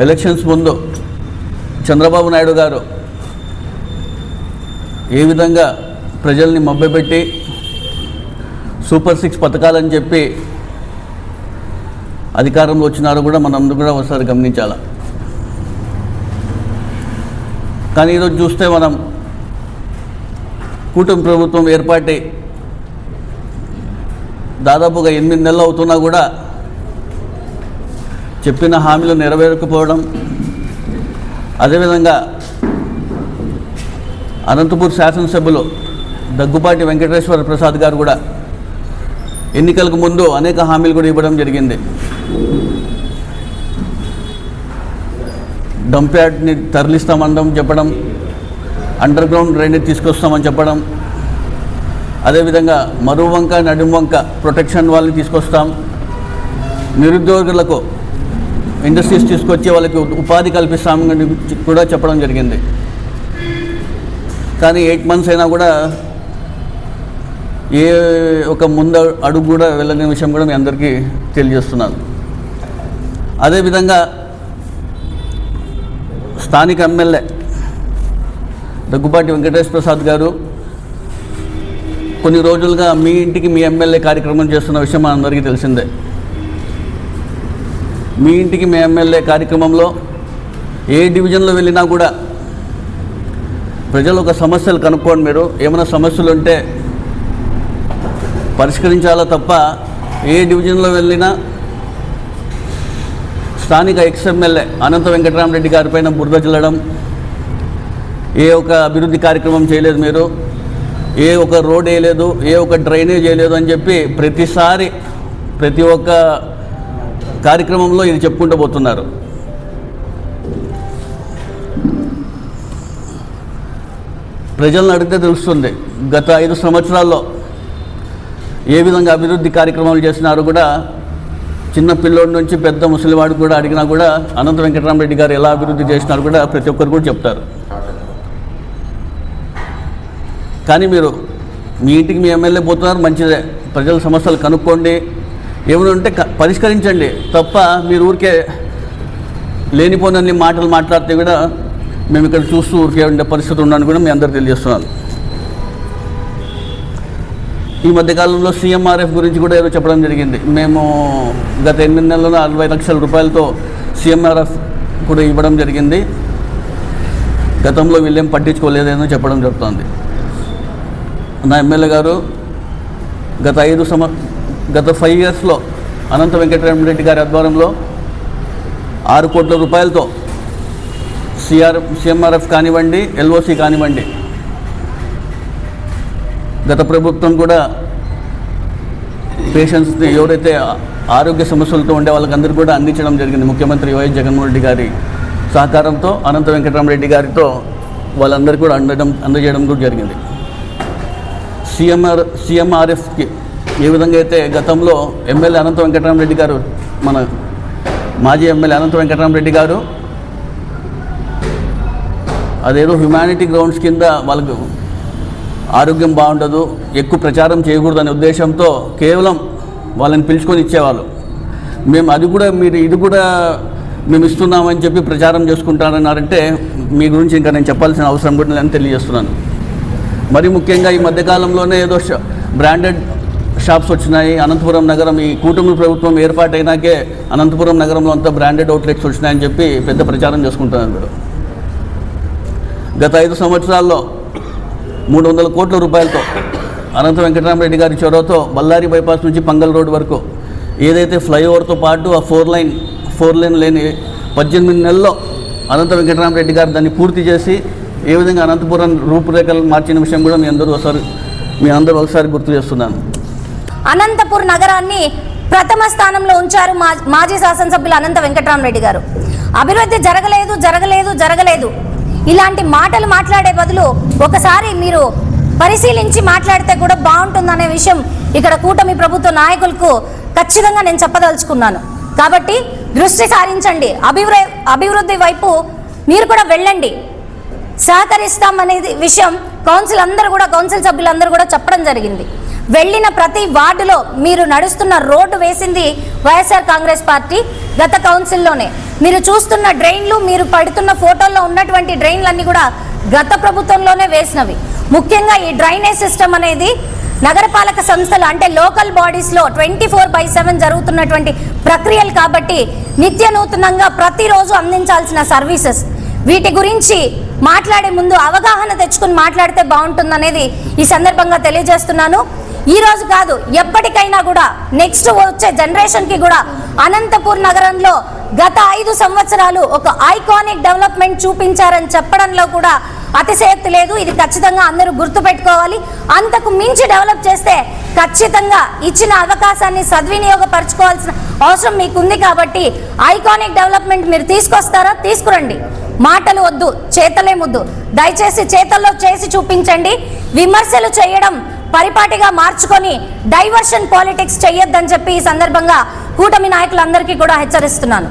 Elections ముందు చంద్రబాబు నాయుడు గారు ఏ విధంగా ప్రజల్ని మభ్యపెట్టి సూపర్ 6 పథకాలని చెప్పి అధికారంలో వచ్చినారో కూడా మనందరూ కూడా ఒకసారి గమనించాలి. కానీ ఈరోజు చూస్తే మనం కూటమి ప్రభుత్వం ఏర్పాటై దాదాపుగా 8 నెలలు అవుతున్నా కూడా చెప్పిన హామీలు నెరవేరకపోవడం, అదేవిధంగా అనంతపూర్ శాసనసభ్యులు దగ్గుపాటి వెంకటేశ్వర ప్రసాద్ గారు కూడా ఎన్నికలకు ముందు అనేక హామీలు కూడా ఇవ్వడం జరిగింది. డంప్ యార్డ్ని తరలిస్తామనడం చెప్పడం, అండర్ గ్రౌండ్ డ్రైనేజ్ తీసుకొస్తామని చెప్పడం, అదేవిధంగా మరువంక నడుంవంక ప్రొటెక్షన్ వాళ్ళని తీసుకొస్తాం, నిరుద్యోగులకు ఇండస్ట్రీస్ తీసుకొచ్చి వాళ్ళకి ఉపాధి కల్పిస్తామని కూడా చెప్పడం జరిగింది. కానీ 8 months అయినా కూడా ఏ ఒక ముందు అడుగు కూడా వెళ్ళని విషయం కూడా మీ అందరికీ తెలియజేస్తున్నాను. అదేవిధంగా స్థానిక ఎమ్మెల్యే దగ్గుపాటి వెంకటేశ్వర ప్రసాద్ గారు కొన్ని రోజులుగా మీ ఇంటికి మీ ఎమ్మెల్యే కార్యక్రమం చేస్తున్న విషయం అందరికీ తెలిసిందే. మీ ఇంటికి మీ ఎమ్మెల్యే కార్యక్రమంలో ఏ డివిజన్లో వెళ్ళినా కూడా ప్రజలు ఒక సమస్యలు కనుక్కోండి, మీరు ఏమైనా సమస్యలు ఉంటే పరిష్కరించాలా తప్ప ఏ డివిజన్లో వెళ్ళినా స్థానిక ఎమ్మెల్యే అనంత వెంకటరామరెడ్డి గారి పైన బురద చల్లడం, ఏ ఒక అభివృద్ధి కార్యక్రమం చేయలేదు మీరు, ఏ ఒక రోడ్ వేయలేదు, ఏ ఒక డ్రైనేజ్ వేయలేదు అని చెప్పి ప్రతిసారి ప్రతి ఒక్క కార్యక్రమంలో ఇది చెప్పుకుంటూ పోతున్నారు. ప్రజలను అడిగితే తెలుస్తుంది గత 5 సంవత్సరాల్లో ఏ విధంగా అభివృద్ధి కార్యక్రమాలు చేసినారు కూడా. చిన్న పిల్లోడి నుంచి పెద్ద ముసలివాడు కూడా అడిగినా కూడా అనంత వెంకటరామరెడ్డి గారు ఎలా అభివృద్ధి చేసినారు కూడా ప్రతి ఒక్కరు కూడా చెప్తారు. కానీ మీరు మీ ఇంటికి మీ ఎమ్మెల్యే పోతున్నారు, మంచిదే, ప్రజల సమస్యలు కనుక్కోండి, ఏమైనా ఉంటే పరిష్కరించండి తప్ప మీరు ఊరికే లేనిపోనన్ని మాటలు మాట్లాడితే కూడా మేము ఇక్కడ చూస్తూ ఊరికే ఉండే పరిస్థితి ఉన్నాను కూడా మీ అందరికీ తెలియజేస్తున్నాను. ఈ మధ్యకాలంలో సీఎంఆర్ఎఫ్ గురించి కూడా ఏదో చెప్పడం జరిగింది. మేము గత 8 నెలల్లో 40 లక్షల రూపాయలతో సీఎంఆర్ఎఫ్ కూడా ఇవ్వడం జరిగింది. గతంలో వీళ్ళేం పట్టించుకోలేదేనో చెప్పడం జరుగుతుంది. నా ఎమ్మెల్యే గారు గత 5 yearsలో అనంత వెంకటరామరెడ్డి గారి ఆధ్వర్యంలో 6 కోట్ల రూపాయలతో సీఎంఆర్ఎఫ్ కానివ్వండి, ఎల్ఓసి కానివ్వండి, గత ప్రభుత్వం కూడా పేషెంట్స్ని ఎవరైతే ఆరోగ్య సమస్యలతో ఉండే వాళ్ళకందరికీ కూడా అందించడం జరిగింది. ముఖ్యమంత్రి వైఎస్ జగన్మోహన్ రెడ్డి గారి సహకారంతో అనంత వెంకటరామరెడ్డి గారితో వాళ్ళందరికీ కూడా అందజేయడం కూడా జరిగింది. సీఎంఆర్ఎఫ్కి ఏ విధంగా అయితే గతంలో ఎమ్మెల్యే అనంత వెంకటరామరెడ్డి గారు, మన మాజీ ఎమ్మెల్యే అనంత వెంకటరామరెడ్డి గారు అదేదో హ్యుమానిటీ గ్రౌండ్స్ కింద వాళ్ళకు ఆరోగ్యం బాగుండదు, ఎక్కువ ప్రచారం చేయకూడదనే ఉద్దేశంతో కేవలం వాళ్ళని పిలుచుకొని ఇచ్చేవాళ్ళు. మేము అది కూడా మీరు ఇది కూడా మేము ఇస్తున్నామని చెప్పి ప్రచారం చేసుకుంటారన్నారంటే మీ గురించి ఇంకా నేను చెప్పాల్సిన అవసరం కూడా లేదని తెలియజేస్తున్నాను. మరి ముఖ్యంగా ఈ మధ్యకాలంలోనే ఏదో బ్రాండెడ్ షాప్స్ వచ్చినాయి అనంతపురం నగరం. ఈ కూటమి ప్రభుత్వం ఏర్పాటైనాకే అనంతపురం నగరంలో అంతా బ్రాండెడ్ అవుట్లెట్స్ వచ్చినాయని చెప్పి పెద్ద ప్రచారం చేసుకుంటున్నారు మీరు. గత 5 సంవత్సరాల్లో 300 కోట్ల రూపాయలతో అనంత వెంకటరామరెడ్డి గారి చొరవతో బళ్ళారి బైపాస్ నుంచి పంగల్ రోడ్ వరకు ఏదైతే ఫ్లైఓవర్తో పాటు ఆ 4 lane లేని 18 నెలల్లో అనంత వెంకటరామరెడ్డి గారు దాన్ని పూర్తి చేసి ఏ విధంగా అనంతపురం రూపురేఖలు మార్చిన విషయం కూడా మీ అందరూ ఒకసారి గుర్తు చేస్తున్నాను. అనంతపురం నగరాన్ని ప్రథమ స్థానంలో ఉంచారు మాజీ శాసనసభ్యులు అనంత వెంకటరామరెడ్డి గారు. అభివృద్ధి జరగలేదు ఇలాంటి మాటలు మాట్లాడే బదులు ఒకసారి మీరు పరిశీలించి మాట్లాడితే కూడా బాగుంటుందనే విషయం ఇక్కడ కూటమి ప్రభుత్వ నాయకులకు ఖచ్చితంగా నేను చెప్పదలుచుకున్నాను. కాబట్టి దృష్టి సారించండి, అభివృద్ధి వైపు మీరు కూడా వెళ్ళండి, సహకరిస్తామనేది విషయం కౌన్సిల్ సభ్యులందరూ కూడా చెప్పడం జరిగింది. వెళ్ళిన ప్రతి వార్డులో మీరు నడుస్తున్న రోడ్డు వేసింది వైఎస్ఆర్ కాంగ్రెస్ పార్టీ గత కౌన్సిల్లోనే. మీరు చూస్తున్న డ్రైన్లు, మీరు పడుతున్న ఫోటోల్లో ఉన్నటువంటి డ్రైన్లన్నీ కూడా గత ప్రభుత్వంలోనే వేసినవి. ముఖ్యంగా ఈ డ్రైనేజ్ సిస్టమ్ అనేది నగరపాలక సంస్థలు అంటే లోకల్ బాడీస్లో 24/7 జరుగుతున్నటువంటి ప్రక్రియలు కాబట్టి నిత్య నూతనంగా ప్రతిరోజు అందించాల్సిన సర్వీసెస్. వీటి గురించి మాట్లాడే ముందు అవగాహన తెచ్చుకుని మాట్లాడితే బాగుంటుందనేది ఈ సందర్భంగా తెలియజేస్తున్నాను. ఈ రోజు కాదు, ఎప్పటికైనా కూడా నెక్స్ట్ వచ్చే జనరేషన్కి కూడా అనంతపూర్ నగరంలో గత 5 సంవత్సరాలు ఒక ఐకానిక్ డెవలప్మెంట్ చూపించారని చెప్పడంలో కూడా అతిశయోక్తి లేదు. ఇది ఖచ్చితంగా అందరూ గుర్తుపెట్టుకోవాలి. అంతకు మించి డెవలప్ చేస్తే ఖచ్చితంగా ఇచ్చిన అవకాశాన్ని సద్వినియోగపరచుకోవాల్సిన అవసరం మీకుంది. కాబట్టి ఐకానిక్ డెవలప్మెంట్ మీరు తీసుకొస్తారా? తీసుకురండి. మాటలు వద్దు, చేతలే ముద్దు. దయచేసి చేతల్లో చేసి చూపించండి. విమర్శలు చేయడం పరిపాటిగా మార్చుకొని డైవర్షన్ పాలిటిక్స్ చేయొద్దని చెప్పి ఈ సందర్భంగా కూటమి నాయకులందరికీ కూడా హెచ్చరిస్తున్నాను.